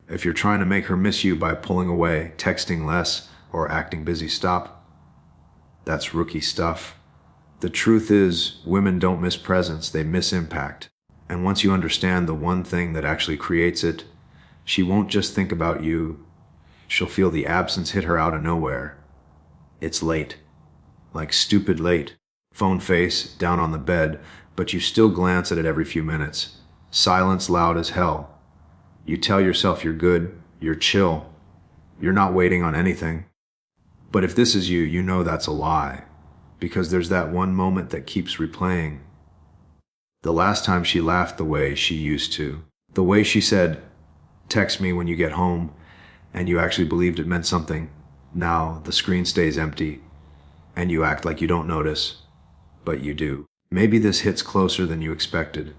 If you're trying to make her miss you by pulling away, texting less, or acting busy, stop. That's rookie stuff. The truth is, women don't miss presence, they miss impact. And once you understand the one thing that actually creates it, she won't just think about you, she'll feel the absence hit her out of nowhere. It's late. Like stupid late. Phone face, down on the bed, but you still glance at it every few minutes. Silence loud as hell. You tell yourself you're good, you're chill, you're not waiting on anything. But if this is you, you know that's a lie. Because there's that one moment that keeps replaying. The last time she laughed the way she used to. The way she said, "Text me when you get home," and you actually believed it meant something. Now the screen stays empty, and you act like you don't notice, but you do. Maybe this hits closer than you expected.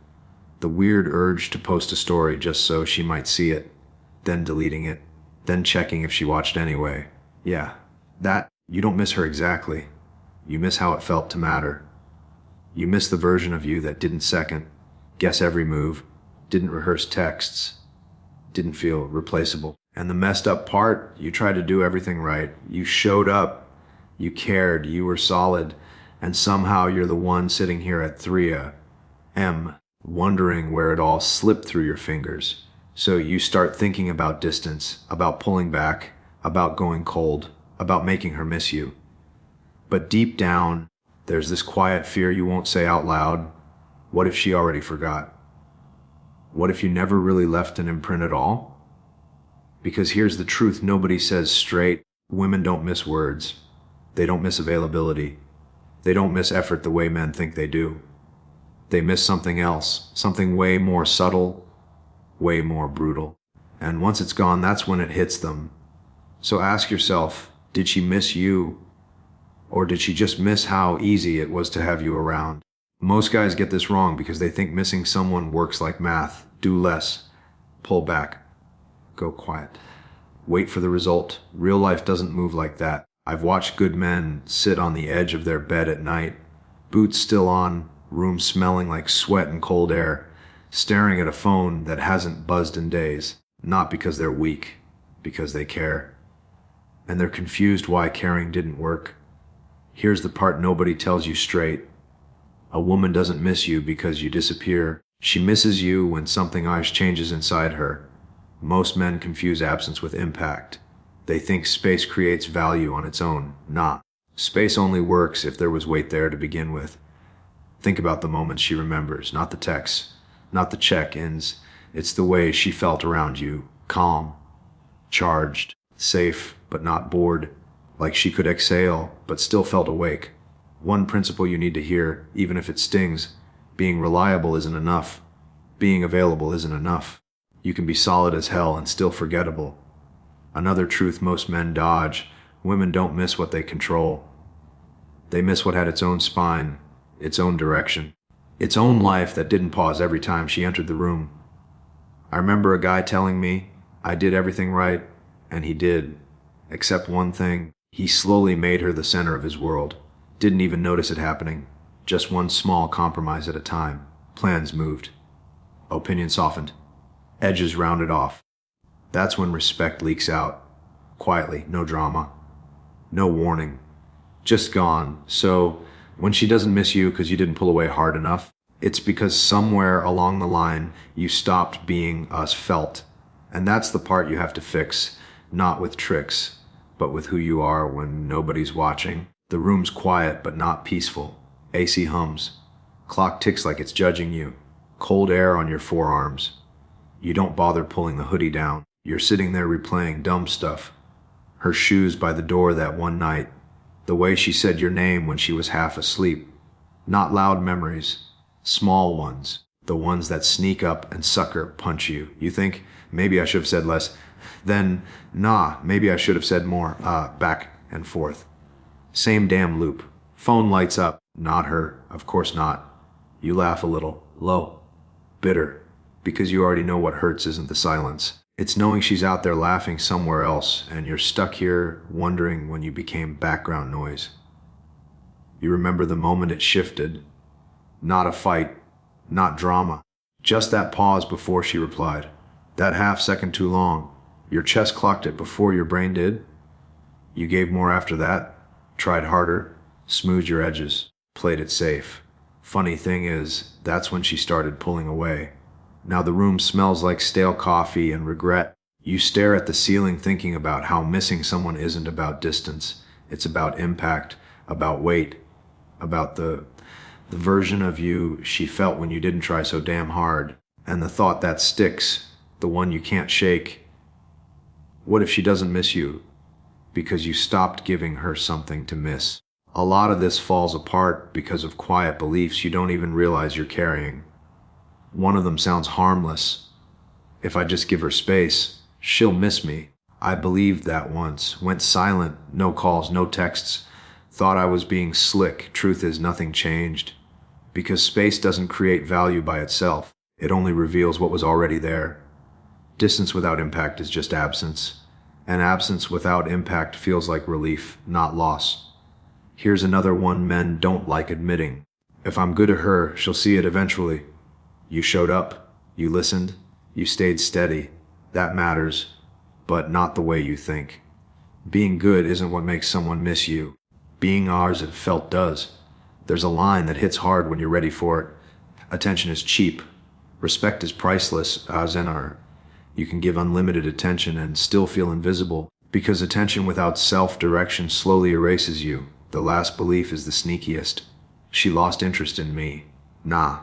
The weird urge to post a story just so she might see it, then deleting it, then checking if she watched anyway. Yeah, that, you don't miss her exactly. You miss how it felt to matter. You miss the version of you that didn't second, guess every move, didn't rehearse texts, didn't feel replaceable. And the messed up part, you tried to do everything right. You showed up, you cared, you were solid, and somehow you're the one sitting here at 3 a.m. wondering where it all slipped through your fingers. So you start thinking about distance, about pulling back, about going cold, about making her miss you. But deep down, there's this quiet fear you won't say out loud. What if she already forgot? What if you never really left an imprint at all? Because here's the truth nobody says straight. Women don't miss words. They don't miss availability. They don't miss effort the way men think they do. They miss something else, something way more subtle, way more brutal. And once it's gone, that's when it hits them. So ask yourself, did she miss you? Or did she just miss how easy it was to have you around? Most guys get this wrong because they think missing someone works like math. Do less, pull back, go quiet. Wait for the result. Real life doesn't move like that. I've watched good men sit on the edge of their bed at night, boots still on, room smelling like sweat and cold air, staring at a phone that hasn't buzzed in days. Not because they're weak, because they care. And they're confused why caring didn't work. Here's the part nobody tells you straight. A woman doesn't miss you because you disappear. She misses you when something else changes inside her. Most men confuse absence with impact. They think space creates value on its own. Nah. Space only works if there was weight there to begin with. Think about the moments she remembers, not the texts, not the check-ins. It's the way she felt around you. Calm, charged, safe, but not bored. Like she could exhale, but still felt awake. One principle you need to hear, even if it stings: being reliable isn't enough. Being available isn't enough. You can be solid as hell and still forgettable. Another truth most men dodge: women don't miss what they control. They miss what had its own spine, its own direction, its own life that didn't pause every time she entered the room. I remember a guy telling me, I did everything right, and he did, except one thing. He slowly made her the center of his world. Didn't even notice it happening. Just one small compromise at a time. Plans moved. Opinion softened. Edges rounded off. That's when respect leaks out. Quietly, no drama. No warning. Just gone. So, when she doesn't miss you because you didn't pull away hard enough, it's because somewhere along the line you stopped being felt. And that's the part you have to fix, not with tricks, but with who you are when nobody's watching. The room's quiet but not peaceful. AC hums. Clock ticks like it's judging you. Cold air on your forearms. You don't bother pulling the hoodie down. You're sitting there replaying dumb stuff. Her shoes by the door that one night. The way she said your name when she was half asleep. Not loud memories. Small ones. The ones that sneak up and sucker punch you. You think, maybe I should have said less. Then, nah, maybe I should have said more. Back and forth. Same damn loop. Phone lights up. Not her. Of course not. You laugh a little. Low. Bitter. Because you already know what hurts isn't the silence. It's knowing she's out there laughing somewhere else, and you're stuck here wondering when you became background noise. You remember the moment it shifted. Not a fight. Not drama. Just that pause before she replied. That half second too long. Your chest clocked it before your brain did. You gave more after that, tried harder, smoothed your edges, played it safe. Funny thing is, that's when she started pulling away. Now the room smells like stale coffee and regret. You stare at the ceiling thinking about how missing someone isn't about distance. It's about impact, about weight, about the version of you she felt when you didn't try so damn hard. And the thought that sticks, the one you can't shake. What if she doesn't miss you because you stopped giving her something to miss? A lot of this falls apart because of quiet beliefs you don't even realize you're carrying. One of them sounds harmless. If I just give her space, she'll miss me. I believed that once, went silent, no calls, no texts, thought I was being slick. Truth is, nothing changed. Because space doesn't create value by itself. It only reveals what was already there. Distance without impact is just absence. And absence without impact feels like relief, not loss. Here's another one men don't like admitting. If I'm good to her, she'll see it eventually. You showed up, you listened, you stayed steady. That matters, but not the way you think. Being good isn't what makes someone miss you. Being ours and felt does. There's a line that hits hard when you're ready for it. Attention is cheap. Respect is priceless, as in our. You can give unlimited attention and still feel invisible, because attention without self-direction slowly erases you. The last belief is the sneakiest. She lost interest in me. Nah.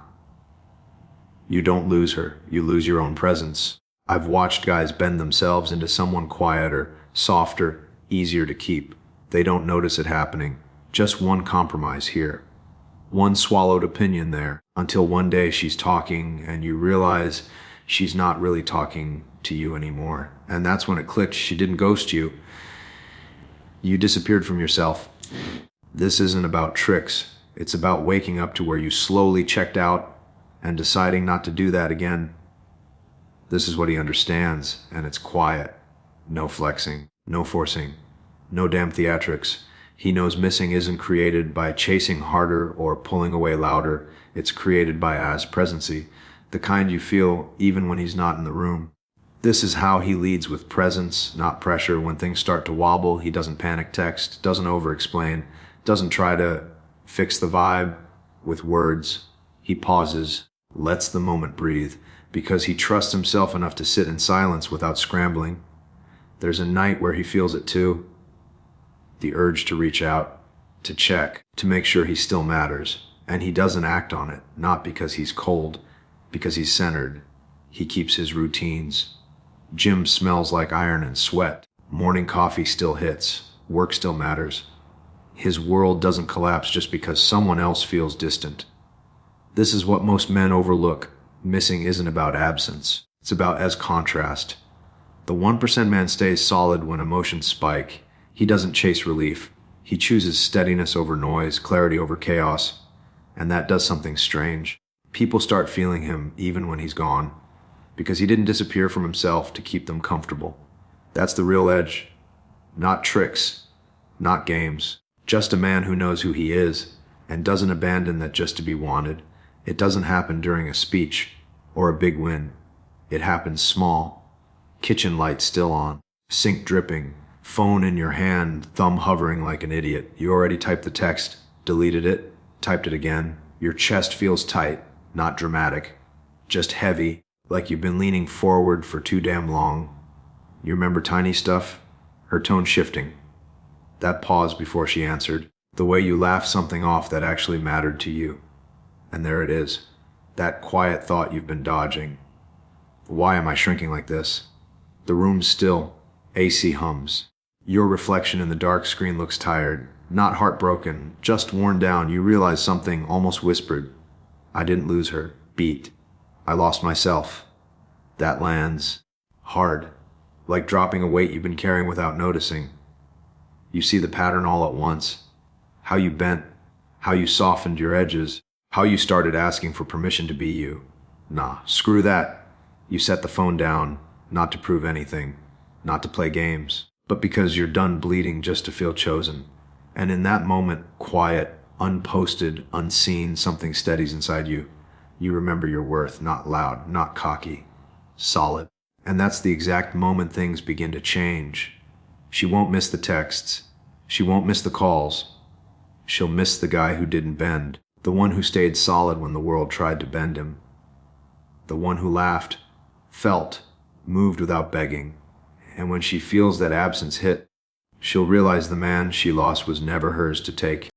You don't lose her, you lose your own presence. I've watched guys bend themselves into someone quieter, softer, easier to keep. They don't notice it happening. Just one compromise here. One swallowed opinion there, until one day she's talking and you realize she's not really talking to you anymore. And that's when it clicked. She didn't ghost you. You disappeared from yourself. This isn't about tricks. It's about waking up to where you slowly checked out and deciding not to do that again. This is what he understands, and it's quiet. No flexing, no forcing, no damn theatrics. He knows missing isn't created by chasing harder or pulling away louder. It's created by presency, the kind you feel even when he's not in the room. This is how he leads, with presence, not pressure. When things start to wobble, he doesn't panic text, doesn't over-explain, doesn't try to fix the vibe with words. He pauses, lets the moment breathe, because he trusts himself enough to sit in silence without scrambling. There's a night where he feels it too. The urge to reach out, to check, to make sure he still matters. And he doesn't act on it, not because he's cold, because he's centered. He keeps his routines. Gym smells like iron and sweat. Morning coffee still hits. Work still matters. His world doesn't collapse just because someone else feels distant. This is what most men overlook. Missing isn't about absence. It's about as contrast. The 1% man stays solid when emotions spike. He doesn't chase relief. He chooses steadiness over noise, clarity over chaos. And that does something strange. People start feeling him even when he's gone, because he didn't disappear from himself to keep them comfortable. That's the real edge. Not tricks, not games. Just a man who knows who he is and doesn't abandon that just to be wanted. It doesn't happen during a speech or a big win. It happens small. Kitchen light still on, sink dripping, phone in your hand, thumb hovering like an idiot. You already typed the text, deleted it, typed it again. Your chest feels tight, not dramatic, just heavy, like you've been leaning forward for too damn long. You remember tiny stuff? Her tone shifting. That pause before she answered. The way you laughed something off that actually mattered to you. And there it is. That quiet thought you've been dodging. Why am I shrinking like this? The room's still. AC hums. Your reflection in the dark screen looks tired. Not heartbroken, just worn down. You realize something, almost whispered. I didn't lose her. Beat. I lost myself. That lands hard, like dropping a weight you've been carrying without noticing. You see the pattern all at once. How you bent, how you softened your edges, how you started asking for permission to be you. Nah, screw that. You set the phone down, not to prove anything, not to play games, but because you're done bleeding just to feel chosen. And in that moment, quiet, unposted, unseen, something steadies inside you. You remember your worth, not loud, not cocky, solid. And that's the exact moment things begin to change. She won't miss the texts. She won't miss the calls. She'll miss the guy who didn't bend, the one who stayed solid when the world tried to bend him, the one who laughed, felt, moved without begging. And when she feels that absence hit, she'll realize the man she lost was never hers to take.